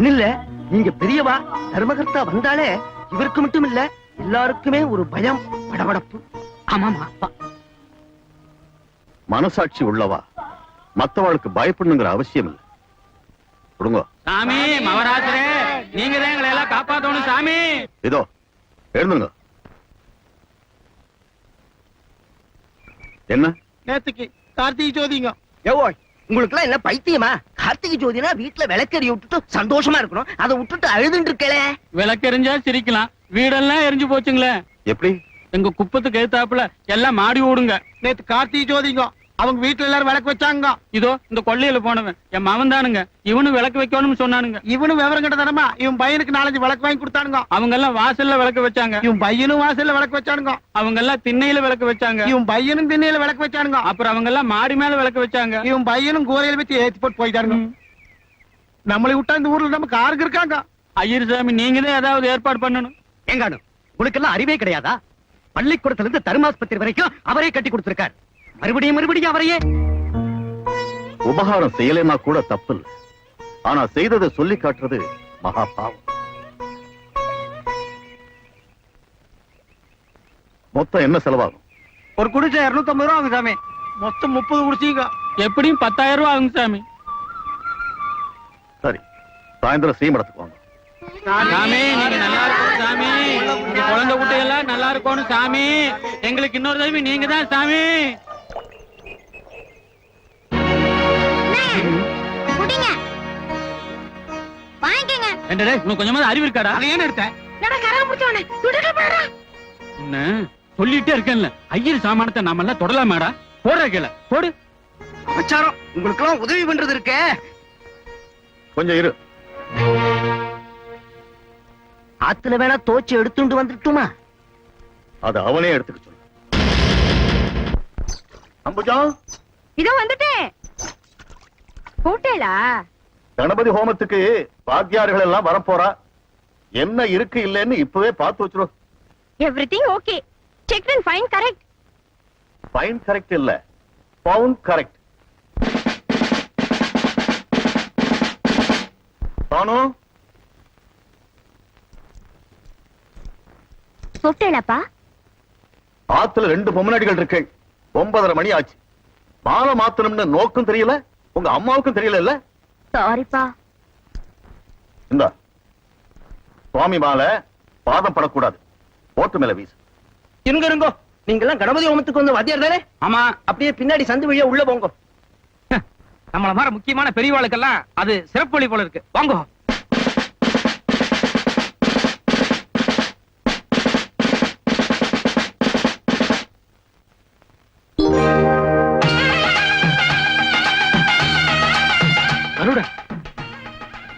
ஒண்ணு இல்ல, நீங்க பெரியவா தர்மகர்த்தா வந்தாலே இவருக்கு மட்டும் இல்ல எல்லாருக்குமே ஒரு பயம், படபடப்பு. ஆமாமா. மனசாட்சி உள்ளவா மத்தவாளுக்கு பயப்படணுங்கிற அவசியம் இல்லை. கொடுங்க சாமி. மகராஜரே, நீங்க தான் எங்களை எல்லாம் காப்பாத்தணும் சாமி. இதோ எழுந்துங்க. என்ன நேத்துக்கு கார்த்திகை ஜோதிங்க. ஏவோ, உங்களுக்கு எல்லாம் என்ன பைத்தியமா? கார்த்திகை ஜோதினா வீட்டுல விளக்கறி விட்டுட்டு சந்தோஷமா இருக்கணும், அதை விட்டுட்டு அழுதுட்டு இருக்கல. விளக்கெரிஞ்சா சிரிக்கலாம், வீடெல்லாம் எரிஞ்சு போச்சுங்களே. எப்படி? எங்க குப்பத்துக்கு எதிர்த்தாப்புல எல்லாம் மாடி ஓடுங்க. நேத்து கார்த்திகை ஜோதிங்க. அவங்க வீட்டுல எல்லாரும் விளக்கு வச்சாங்க. இதோ இந்த கொள்ளையில போனவன் என் மவன் தானுங்க. இவனு விளக்கு வைக்கணும்னு சொன்னானுங்க. இவனும் விவரம் கிட்டதானமா இவன் பையனுக்கு 4 விளக்கு வாங்கி கொடுத்தானுங்க. அவங்க எல்லாம் வாசல்ல விளக்கு வச்சாங்க. இவன் பையனும் வாசல்ல விளக்கு வச்சானுங்க. அவங்க எல்லாம் திண்ணையில விளக்கு வச்சாங்க. இவன் பையனும் திண்ணையில விளக்கு வச்சானுங்க. அப்புறம் அவங்க எல்லாம் மாடி மேல விளக்கு வச்சாங்க. இவன் பையனும் கூரையில வச்சு ஏத்தி போட்டு போயிட்டாருங்க. நம்மளை விட்டா இந்த ஊர்ல நமக்கு ஆறுக்கு இருக்காங்க. ஐயர் சாமி, நீங்க தான் ஏதாவது ஏற்பாடு பண்ணணும். எங்கானு உங்களுக்கு எல்லாம் அறிவே கிடையாதா? பள்ளிக்கூடத்துல இருந்து தர்மாஸ்பத்திரி வரைக்கும் அவரே கட்டி கொடுத்திருக்கார். மறுபடியும் அவரையே. உபகாரம் செய்யலைன்னா கூட தப்பு இல்லை, ஆனா செய்ததை சொல்லி காட்டுறது மகா பாவம். மொத்தம் என்ன செலவாகும்? ஒரு குடிச்ச 250 ரூபா ஆகும் சாமி. மொத்தம் 30 குடிச்சீங்க. எப்படியும் 10,000 ரூபாய் ஆகும் சாமி. சரி, சாயந்தரம் சீமடத்துக்கு வாங்க. சாமி, நீங்க நல்லா இருக்கணும் சாமி. இந்த குழந்தை குட்டையெல்லாம் நல்லா இருக்கணும் சாமி. எங்களுக்கு இன்னொரு தடவை நீங்க தான் சாமி. உனக்கு கொஞ்சமாவது அறிவு இருக்காடா? என்ன சொல்லிட்டே இருக்கேன்ல, ஐயர் சாமானத்தை நாம எல்லாம் தொடலாமாடா? போடுற கீழே போடு. அபச்சாரம். உங்களுக்கு எல்லாம் உதவி பண்றது இருக்க. கொஞ்சம் இரு. ஆத்துல வேணா தோச்சு எடுத்துட்டு வந்துட்டுமா? அது அவனே எடுத்துக்க சொல்லு. அம்புஜா, இதோ வந்துட்டேன். கூட்டேலா? கணபதி ஹோமத்துக்கு வாத்தியார்கள் எல்லாம் வரப்போறா. என்ன இருக்கு இல்லன்னு இப்பவே பார்த்து வச்சிரும். Everything okay. Check and fine correct. Fine correct இல்ல, பவுண்ட் கரெக்ட். தானோ கூட்டேலாப்பா? ஆத்துல 2 பொம்மநாடிகள் இருக்கு. 9:30 மணி ஆச்சு. மாலை மாத்தணும்னு நோக்கும் தெரியல, உங்க அம்மாவுக்கும் தெரியல. இல்ல சாரிப்பா. இந்த சுவாமி மாலை பாதம் படக்கூடாது, போட்டு மேல வீசு. இருங்கோ, நீங்க எல்லாம் கணபதி ஹோமத்துக்கு வந்து வாத்தியார் தானே? ஆமா. அப்படியே பின்னாடி சந்து வழியா உள்ள போங்க. நம்மள மாதிரி முக்கியமான பெரியவாளுக்கெல்லாம் அது சிறப்பு வழி போல இருக்கு. வாங்க.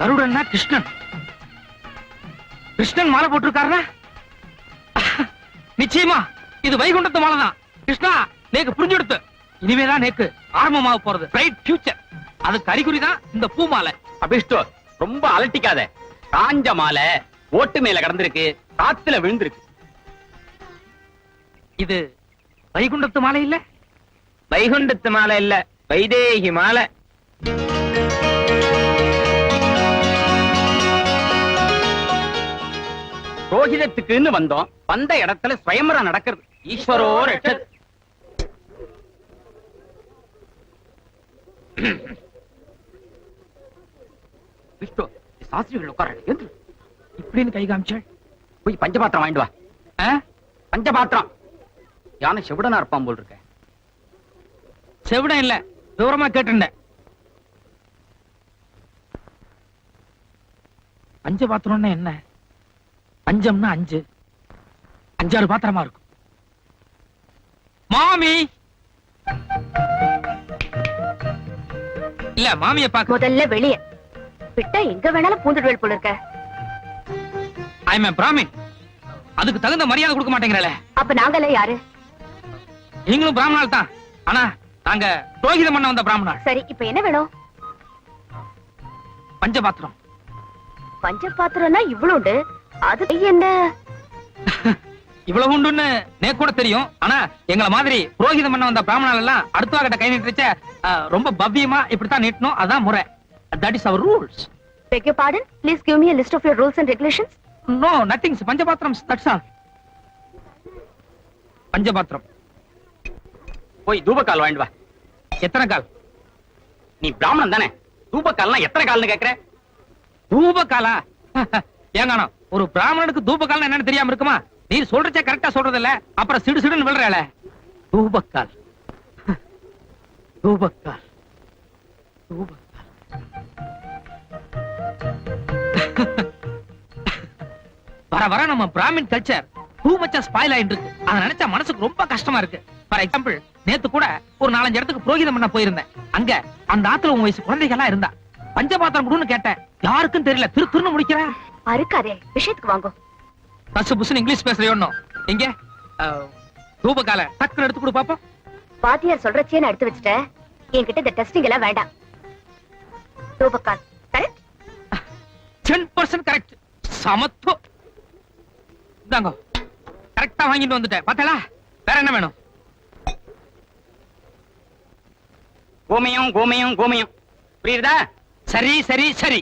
கருடன்னா கிருஷ்ணன். கிருஷ்ணன் மாலை போட்டிருக்காருன்னா நிச்சயமா இது வைகுண்டத்து மாலை தான். கிருஷ்ணா, நேக்கு புரிஞ்சுடுத்து. இனிமேதான் நேக்கு ஆரம்பமாக போறது பிரைட் ஃபியூச்சர். அதுக்கு அறிகுறிதான் இந்த பூ மாலை. அபிஷ்டு, ரொம்ப அலட்டிக்காத. காஞ்ச மாலை ஓட்டு மேல கடந்திருக்கு, காத்துல விழுந்திருக்கு. இது வைகுண்டத்து மாலை இல்ல? வைகுண்டத்து மாலை இல்ல, வைதேகி மாலை. ரோஹிதத்துக்குன்னு வந்தோம். வந்த இடத்துல ஸ்வயம்பரம் நடக்கிறது. ஈஸ்வரோ ரட்சத். விஷ்ணு, சாஸ்திரிகள் உட்கார. இப்படின்னு கை காமிச்சாள். போய் பஞ்சபாத்திரம் வாங்கிட்டு வா. பஞ்சபாத்திரம். யானை செவிடனா இருப்பான் போல் இருக்க. செவிடம் இல்ல, விவரமா கேட்டுண்டேன். பஞ்சபாத்திரம்னா என்ன? பஞ்சம்னா 5, 5-6 பாத்திரமா இருக்கும். மாமி இல்ல, மாமியை பாக்க. முதல்ல வெளியே விட்டா எங்க வேணாலும் பூந்துடுவேல் போல இருக்க. I am Brahmin. அதுக்கு தகுந்த மரியாதை கொடுக்க மாட்டேங்கிறல. அப்ப நாங்கெல்லாம் யாரு? நீங்களும் பிராமணால் தான், ஆனா நாங்க புரோகிதம் பண்ண வந்த பிராமணால். சரி, இப்ப என்ன வேணும்? பஞ்சபாத்திரம். பஞ்சபாத்திரம்னா இவ்வளவு, அது என்ன? இவ்வளவு உண்டுன்னு நேக்கு கூட தெரியும். ஆனா எங்களை மாதிரி புரோகிதம் பண்ண வந்த பிராமணால் எல்லாம் அடுத்தவா கிட்ட கை நீட்டுச்ச ரொம்ப பவ்யமா இப்படித்தான் நீட்டணும். அதான் முறை. That is our rules. Beg your pardon? Please give me a list of your rules and regulations. No nothings பஞ்சபாத்திரம் தட்ஸ் ஆல். பஞ்சபாத்திரம். போய் தூபக்கால் வாங்கிட்டு வா. எத்தனை கால்? நீ பிராமணன் தானே, தூபக்கால்னா எத்தனை கால்னு கேக்குற? தூபகாலா? ஏங்கானோ ஒரு பிராமணனுக்கு தூபகால்னா என்னன்னு தெரியாம இருக்குமா? நீ சொல்றச்சே கரெக்டா சொல்றது இல்ல, அப்புறம் சிடு சிடுன்னு விழுறல. தூபக்கால் தூபக்கால் தூபக்கால். வர வர நம்ம பிராமின் கல்ச்சர் டூ மச்சா ஸ்பாயில் ஆயிட்டு இருக்கு. அதை நினைச்சா மனசுக்கு ரொம்ப கஷ்டமா இருக்கு. ஃபார் எக்ஸாம்பிள், நேத்து கூட ஒரு 4-5 இடத்துக்கு புரோகிதம் பண்ண போயிருந்தேன். அங்க அந்த ஆத்துல உன் வயசு குழந்தைகளா இருந்தா. பஞ்சபாத்திரம் கொடுன்னு கேட்டேன், யாருக்கும் தெரியல. திருன்னு முடிக்கிற. அறுக்காதே, விஷயத்துக்கு வாங்கோ. பசு புசுன்னு இங்கிலீஷ் பேசுறியோன்னு இங்க தூபகால டக்குன்னு எடுத்து கொடு பாப்போம். வாத்தியார் சொல்றச்சே நான் எடுத்து வச்சுட்டேன். என்கிட்ட இந்த டெஸ்டிங் எல்லாம் வேண்டாம். தூபக்கால் கரெக்ட்? 10% கரெக்ட். சமத்து. இந்தாங்க, கரெக்டா வாங்கிட்டு வந்துட்டேன். பார்த்தல, வேற என்ன வேணும்? கோமியம் கோமியம் கோமியம். புரியுதா? சரி சரி சரி.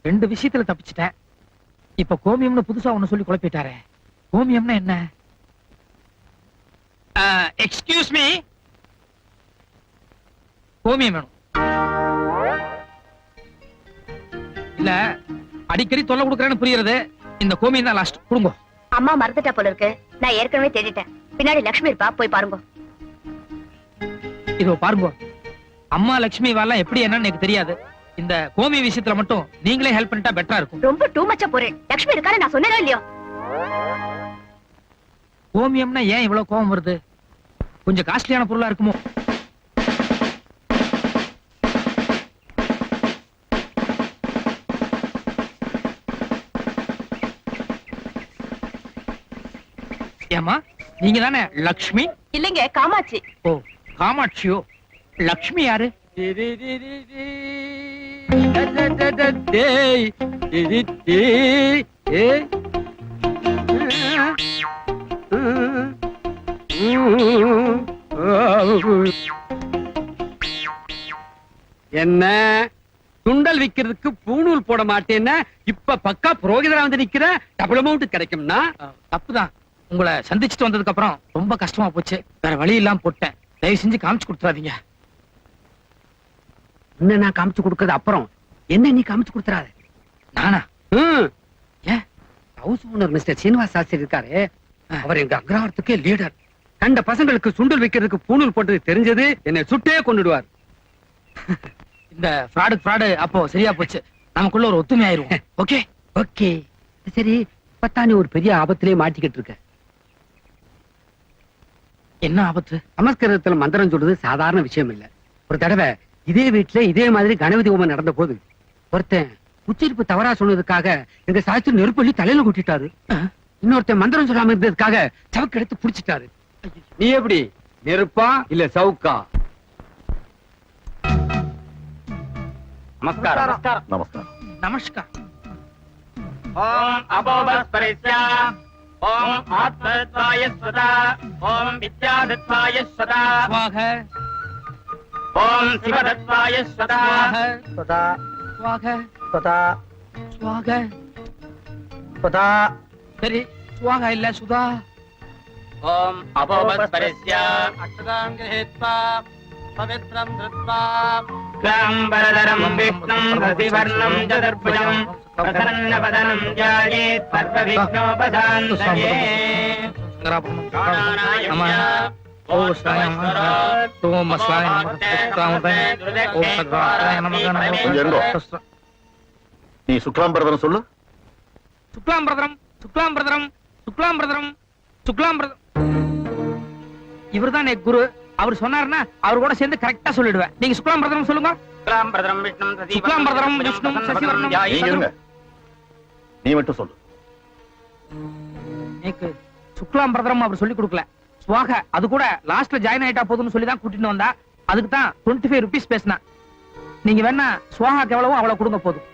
2 விஷயத்துல தப்பிச்சிட்டேன். இப்ப கோமியம்னு புதுசா ஒண்ணு சொல்லி குழப்பிட்டாரே. கோமியம்னா என்ன? எக்ஸ்கியூஸ் மீ, கோமியம் வேணும். இல்ல அடிக்கடி தொல்லை கொடுக்கறேன்னு புரியுறது. இந்த கோமியம் தான் லாஸ்ட். கொடுங்க. அம்மா மறந்துட்டா போல இருக்கு. நான் ஏற்கனவே தேடிட்டேன். பின்னாடி லட்சுமி இருப்பா, போய் பாருங்க. இதோ பாருங்க, அம்மா லட்சுமி வாலாம் எப்படி என்னன்னு எனக்கு தெரியாது. இந்த கோமி விஷயத்துல மட்டும் நீங்களே ஹெல்ப் பண்ணிட்டா பெட்டரா இருக்கும். ரொம்ப டூ மச்சா போறேன். லட்சுமி இருக்கான்னு நான் சொன்னேனோ இல்லையோ? கோமியம்னா ஏன் இவ்வளவு கோவம் வருது? கொஞ்சம் காஸ்ட்லியான பொருளா இருக்குமோ? ஏமா, நீங்க தானே லக்ஷ்மி? இல்லைங்க, காமாட்சி. ஓ, காமாட்சியோ? லக்ஷ்மி யாரு? என்ன சுண்டல் விக்கிறதுக்கு பூணூல் போட மாட்டேன்னா இப்ப பக்கா புரோகிதரா வந்து நிக்கிற, டபுள் அமௌண்ட் கிடைக்கும்னா? தப்புதான். உங்களை சந்திச்சுட்டு வந்ததுக்கு அப்புறம் ரொம்ப கஷ்டமா போச்சு. வேற வழி இல்லாம போட்டேன். தயவு செஞ்சு காமிச்சு கொடுத்துறாதீங்க. என்ன நான் காமிச்சு கொடுக்கறது அப்புறம், என்ன நீ காமிச்சு கொடுத்துறாத. நானா? ஏன், house owner mister Srinivas Sastri இருக்காரு, அவர் எங்க அக்ரஹாரத்துக்கே லீடர். கண்ட பசங்களுக்கு சுண்டல் வைக்கிறதுக்கு பூணூல் போட்டது தெரிஞ்சது என்னை சுட்டே கொண்டுடுவார். இந்த ஃப்ராடு அப்போ சரியா போச்சு. நமக்குள்ள ஒரு ஒத்துமை ஆயிருவோம். Okay okay. சரி, இப்பத்தானே ஒரு பெரிய ஆபத்திலே மாட்டிக்கிட்டு இருக்க. என்ன ஆபத்து? சமஸ்கிருதத்துல மந்திரம் சொல்றது சாதாரண விஷயம் இல்ல. ஒரு தடவை இதே வீட்டுல இதே மாதிரி கணபதி ஹோமம் நடந்த போது ஒருத்தன் உச்சரிப்பு தவறா சொன்னதுக்காக எங்க சாஸ்திரி நெருப்பள்ளி தலையில கூட்டிட்டாரு. இன்னொருத்தன் மந்திரம் சொல்லாம இருந்ததுக்காக சவுக்கு எடுத்து புடிச்சிட்டாரு. நீ எப்படி, நெருப்பா இல்ல சவுக்கா? நமஸ்காரம். நமஸ்காரம். நமஸ்கார். ஓம் அபோபஸ்பரிஸ்ய ஓம் ஆத்மத்வாய ஸ்வதா ஓம் வித்யாதத்வாய ஸ்வதா ஸ்வாக ஓம் சிவதத்வாய ஸ்வதா ஸ்வதா ஸ்வாக ஸ்வதா ஸ்வாக. ஸ்வதா. சரி, ஸ்வாக இல்ல சுதா. ஓம் அபோபஸ்பரிஸ்ய அக்ஷதாம் கிரஹித்வா பவித்ரம் த்ருத்வா க்லாம்பரதரம் விஷ்ணும் ரதிவர்ணம் சதுர்புஜம் பிரசன்னவதனம் த்யாயேத் சர்வவிக்னோபசாந்தயே. நமः. ஓம் ஸ்ரீ ஓம் ஸ்ரீ ஓம் சத்ராய கொஞ்சம் இருங்கோ. நீ சுக்லாம்பரதனம் சொல்லு. சுக்லாம் பிரதரம் சுக்லாம் பிரதரம் சுக்லாம் பிரதரம் சுக்லாம் பிரதரம். இவர்தான் என் குரு. அவர் சொன்னாருன்னா அவர் கூட சேர்ந்து கரெக்டா சொல்லிடுவேன். நீங்க சுக்லாம் பிரதரம் சொல்லுங்க. க்லாம்பரதரம் விஷ்ணும் சுக்லாம் பிரதரம் விஷ்ணும் சசிவர்ணம். நீங்க இருங்க. நீ மட்டும் சொல்லு. எனக்கு சுக்லாம் பிரதரம் அவர் சொல்லி கொடுக்கல. ஸ்வாக அது கூட லாஸ்ட்ல ஜாயின் ஆயிட்டா போதும்னு சொல்லி தான் கூட்டிட்டு வந்தா. அதுக்கு தான் 25 rupees பேசினா. நீங்க வேணா ஸ்வாகாக்கு எவ்வளவோ அவ்வளவு கொடுங்க போதும்.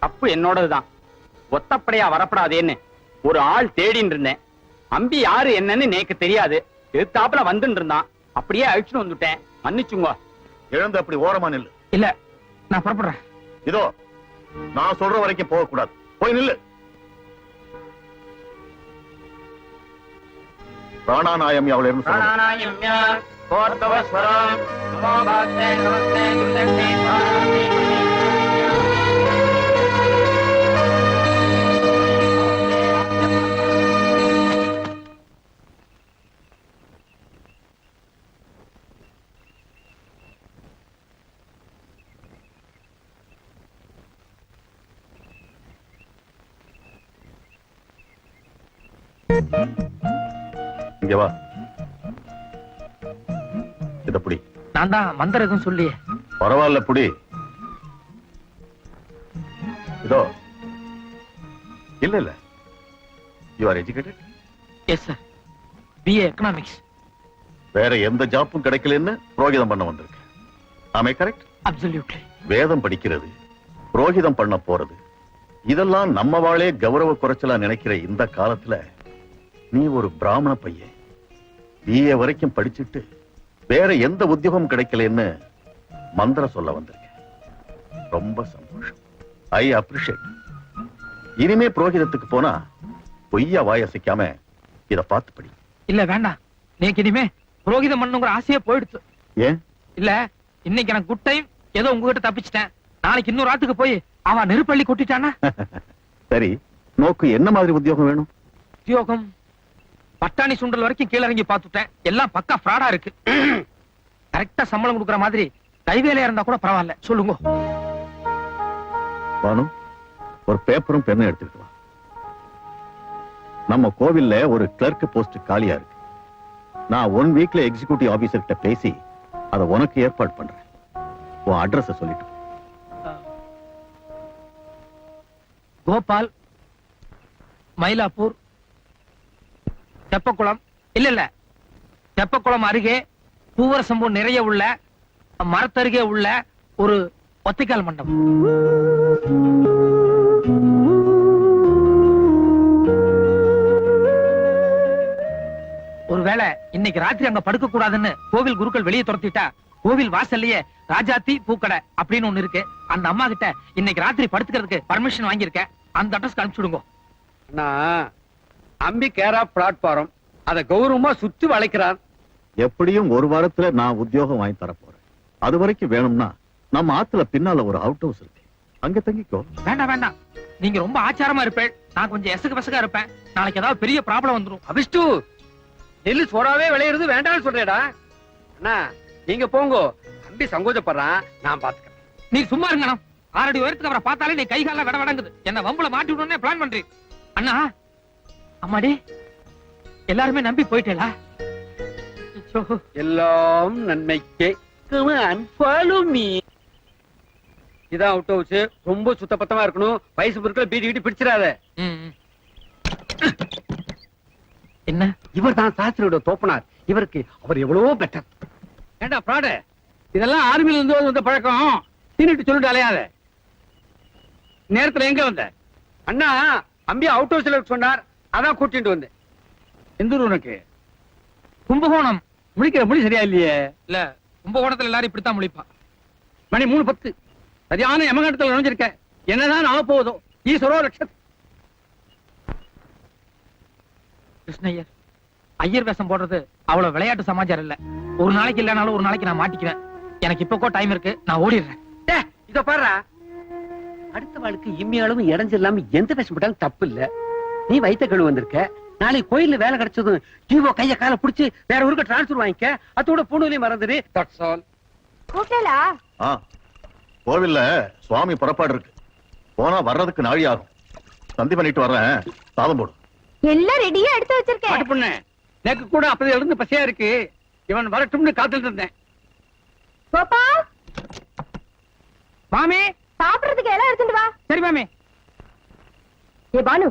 தப்பு என்னோடதுதான். ஒத்தப்படையா வரப்படாதேன்னு ஒரு ஆள் தேடின்னு இருந்தேன். அம்பி யாரு என்னன்னு எனக்கு தெரியாது. எதிர்த்தாப்புல வந்துட்டு இருந்தான். அப்படியே அழிச்சுட்டு வந்துட்டேன். மன்னிச்சுங்க. எழுந்து அப்படி ஓரமா நில்லு. இல்ல, நான் புறப்படுறேன். இதோ நான் சொல்ற வரைக்கும் போக கூடாது. போய் நில்லு. பிராணாநாயம் அவளை இருந்து சொல்லணும். பிராணாயாம்யா கோர்த்தவஸ்வரம் நமோ பாக்தே நமஸ்தே துர்தண்டே பிராணாயாமி. இங்க வா. இத புடி. நான் தான் மந்திரம் எதுவும் சொல்லி. பரவாயில்ல புடி. இதோ. இல்ல இல்ல. You are educated? Yes sir. BA economics. வேற எந்த ஜாப்பும் கிடைக்கலன்னு புரோகிதம் பண்ண வந்திருக்கேன். ஆமே கரெக்ட்? அப்சல்யூட்லி. வேதம் படிக்கிறது, புரோகிதம் பண்ண போறது, இதெல்லாம் நம்ம வாளே கௌரவ குறைச்சலா நினைக்கிற இந்த காலத்துல நீ ஒரு பிராமண பையன் பிஏ வரைக்கும் படிச்சுட்டு வேற எந்த உத்தியோகம் கிடைக்கலன்னு மந்திரம் சொல்ல வந்திருக்கேன். ரொம்ப சந்தோஷம். I appreciate. இனிமே புரோகிதத்துக்கு போனா பொய்யா வாயசிக்காம இத பார்த்து படி. இல்ல வேண்டாம். நேக்கு இனிமே புரோகிதம் பண்ணுங்கிற ஆசையே போயிடுச்சு. ஏன்? இல்ல இன்னைக்கு எனக்கு குட் டைம், ஏதோ உங்ககிட்ட தப்பிச்சிட்டேன். நாளைக்கு இன்னொரு ஆத்துக்கு போய் அவ நெருப்பள்ளி கொட்டிட்டானா? சரி, நோக்கு என்ன மாதிரி உத்தியோகம் வேணும்? உத்தியோகம் பட்டாணி சுண்டல் வரைக்கும் கீழ இறங்கி பார்த்துட்டேன். எல்லாம் பக்கா ஃப்ராடா இருக்கு. கரெக்டா சம்பளம் கொடுக்கற மாதிரி கைவேலையா இருந்தா கூட பரவாயில்ல. சொல்லுங்க. பானு, ஒரு பேப்பரும் பெண்ணும் எடுத்துக்கிட்டு வா. நம்ம கோவில்ல ஒரு கிளர்க் போஸ்ட் காலியா இருக்கு. நான் 1 வீக்ல எக்ஸிகியூட்டிவ் ஆபீசர் கிட்ட பேசி அதை உனக்கு ஏற்பாடு பண்றேன். உன் அட்ரஸ் சொல்லிட்டு. கோபால், மயிலாப்பூர், தெப்பக்குளம். இல்ல தெப்பக்குளம் அருகே பூவரசம்பூ நிறைய உள்ள மரத்தருகே உள்ள ஒரு ஒத்தைக்கால் மண்டபம். ஒருவேளை இன்னைக்கு ராத்திரி அங்க படுக்க கூடாதுன்னு கோவில் குருக்கள் வெளியே துரத்திட்டா கோவில் வாசல்லையே ராஜாத்தி பூக்கடை அப்படின்னு ஒண்ணு இருக்கு. அந்த அம்மா கிட்ட இன்னைக்கு ராத்திரி படுத்துக்கிறதுக்கு பர்மிஷன் வாங்கியிருக்கேன். அந்த அட்ரஸ் அனுப்பிச்சுடுங்க. அம்பி கேரா பிளாட்பாரம் அத கௌரவமா சுத்தி வளைக்கிறார். எப்படியும் ஒரு வாரத்துல நான் உத்தியோகம் வாங்கி தர போறேன். அது வரைக்கும் வேணும்னா நம்ம ஆத்துல பின்னால ஒரு அவுட் ஹவுஸ் இருக்கு, அங்க தங்கிக்கோ. வேண்டாம் வேண்டாம். நீங்க ரொம்ப ஆச்சாரமா இருப்பேன். நான் கொஞ்சம் எசகு பசகா இருப்பேன். நாளைக்கு ஏதாவது பெரிய ப்ராப்ளம் வந்துரும். அபிஷ்டு, நெல்லு சோடாவே விளையிறது வேண்டாம்னு சொல்றேடா. அண்ணா நீங்க போங்கோ. அம்பி சங்கோஜப்படுறான், நான் பாத்துக்கிறேன். நீ சும்மா இருங்கண்ணா. 6 அடி உயரத்துக்கு அவரை பார்த்தாலே நீ கை கால விடங்குது. என்ன வம்புல மாட்டி விடணும்னே பிளான் பண்றீ. அண்ணா, அம்மாடி, எல்லாருமே நம்பி போயிட்டேலா? எல்லாம் நன்மைக்கே. Follow me. இதான் அவுட் ஹவுஸ். ரொம்ப சுத்தபத்தமா இருக்கணும். வயசு பொருட்கள் பீடி கிட்டி பிடிச்சிடாத. என்ன? இவர் தான் சாஸ்திரியோட தோப்பனார். இவருக்கு அவர் எவ்வளவோ பெட்டர். ஏண்டா பிராடு, இதெல்லாம் ஆர்மியில இருந்து வந்த பழக்கம். தின்னுட்டு சொல்லிட்டு அலையாத. நேரத்துல எங்க வந்த? அண்ணா அம்பி அவுட் ஹவுஸ்ல சொன்னார், அதான் கூட்டிட்டு வந்தேன். எந்த ஊர் உனக்கு? கும்பகோணம். முழிக்கிற மொழி சரியா இல்லையே. இல்ல, கும்பகோணத்துல எல்லாரும் இப்படித்தான் முழிப்பா. மணி 3:10. சரியான யமகண்டத்துல நுழைஞ்சிருக்க. என்னதான் ஆக போகுதோ. ஈஸ்வரோ லட்சம். கிருஷ்ணய்யர், ஐயர் வேஷம் போடுறது அவ்வளவு விளையாட்டு சமாச்சாரம் இல்ல. ஒரு நாளைக்கு இல்லனாலும் ஒரு நாளைக்கு நான் மாட்டிக்குவேன். எனக்கு இப்போக்கோ டைம் இருக்கு, நான் ஓடிடுறேன். இத பாரு, அடுத்த வாழ்க்கை இம்மி அளவு இடைஞ்சு இல்லாம எந்த வேஷம் போட்டாலும் தப்பு இல்ல. நீ வைத்த கழு வந்திருக்க. நாளைக்கு கோயில்ல வேலை கிடைச்சதும் ஜீவோ கைய கால புடிச்சு வேற ஊருக்கு டிரான்ஸ்பர் வாங்கிக்க. அதோட பொண்ணுலயும் மறந்துடு. That's all. கூட்டலா? கோவில்ல சுவாமி புறப்பாடு இருக்கு. போனா வர்றதுக்கு நாழி ஆகும். சந்தி பண்ணிட்டு வர்றேன். சாதம் போடு. எல்லாம் ரெடியா எடுத்து வச்சிருக்கேன். பொண்ணு, எனக்கு கூட அப்படி இருந்து பசியா இருக்கு. இவன் வரட்டும்னு காத்துட்டு இருந்தேன். கோபால், மாமி, சாப்பிடுறதுக்கு எல்லாம் எடுத்துட்டு வா. சரி மாமி. ஏ பானு,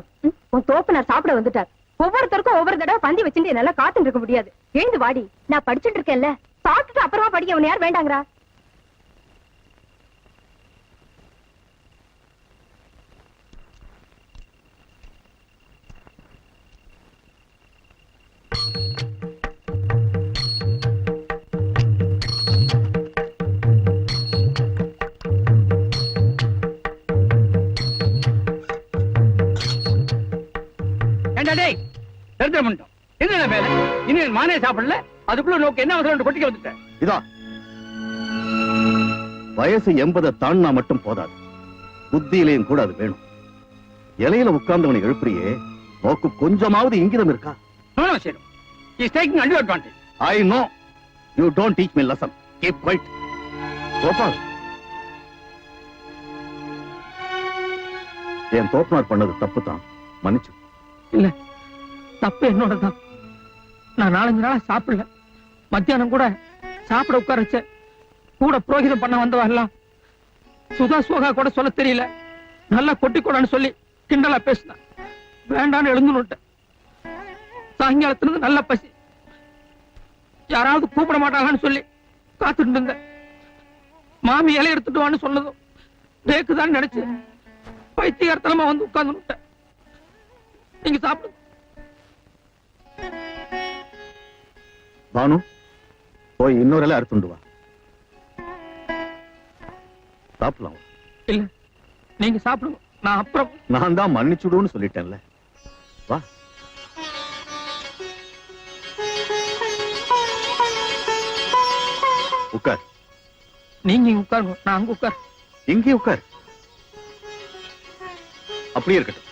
உன் தோப்பனார் சாப்பிட வந்துட்டார். ஒவ்வொருத்தருக்கும் ஒவ்வொரு தடவை பந்தி வச்சுட்டு என்னால காத்துட்டு இருக்க முடியாது. எழுந்து வாடி. நான் படிச்சுட்டு இருக்கேன்ல. சாப்பிட்டுட்டு அப்புறமா படிக்க அவன் யார் வேண்டாங்கிறா? தரித்திரம் பண்ணிட்டோம். என்ன வேலை? இன்னும் மானே சாப்பிடல, அதுக்குள்ள நோக்கு என்ன அவசரம் கொட்டிக்க வந்துட்டேன். இதா வயசு 80 தாண்டினா மட்டும் போதாது, புத்தியிலையும் கூட அது வேணும். இலையில உட்கார்ந்தவனை எழுப்புறியே, நோக்கு கொஞ்சமாவது இங்கிதம் இருக்கா? செய்யும். Is taking under advantage. I know. You don't teach me lesson. Keep quiet. Gopal, என் தோப்பனார் பண்ணது தப்பு தான், மன்னிச்சு. இல்ல, தப்பு என்னோடதான். நான் 4-5 நாளா சாப்பிடல. மத்தியானம் கூட சாப்பிட உட்கார வச்ச, கூட புரோகிதம் பண்ண வந்தவெல்லாம் சுதா சோகா கூட சொல்ல தெரியல, நல்லா கொட்டி கூடான்னு சொல்லி கிண்டலா பேசினான். வேண்டான்னு எழுந்துட்டேன். சாயங்காலத்துல இருந்து நல்ல பசி, யாராவது கூப்பிட மாட்டாங்கன்னு சொல்லி காத்துட்டு இருந்தேன். மாமி இலை எடுத்துட்டு வான்னு சொன்னதும் பேக்குதான் நினைச்சு பைத்தியகாரத்தனமா வந்து உட்கார்ந்துட்டேன். நீங்க சாப்பிடுங்க. பானு, போய் இன்னொரு இலை அறுத்துண்டு வா. சாப்பிடலாம். இல்ல, நீங்க சாப்பிடுங்க, நான் அப்புறம். நான் தான் மன்னிச்சுடுன்னு சொல்லிட்டேன்ல. வா. உட்கார். நீங்க இங்க உட்காருங்க, நான் அங்க உட்கார். எங்கே உட்கார். அப்படியே இருக்கட்டும்.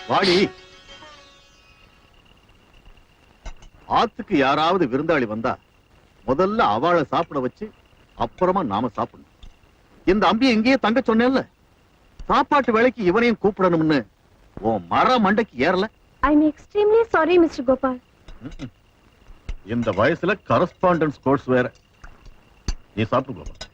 வாடி. ஆத்துக்கு யாராவது விருந்தாளி வந்தா முதல்ல அவளை சாப்பிட வச்சு அப்புறமா நாம சாப்பிடணும். இந்த அம்பியை எங்கேயே தங்க சொன்னேன்ல, சாப்பாட்டு வேலைக்கு இவனையும் கூப்பிடணும்னு உன் மர மண்டைக்கு ஏறல. I am extremely sorry mister Gopal. இந்த வயசுல கரஸ்பாண்டன்ஸ் கோர்ஸ் வேற. நீ சாப்பிட்டு கோபால்.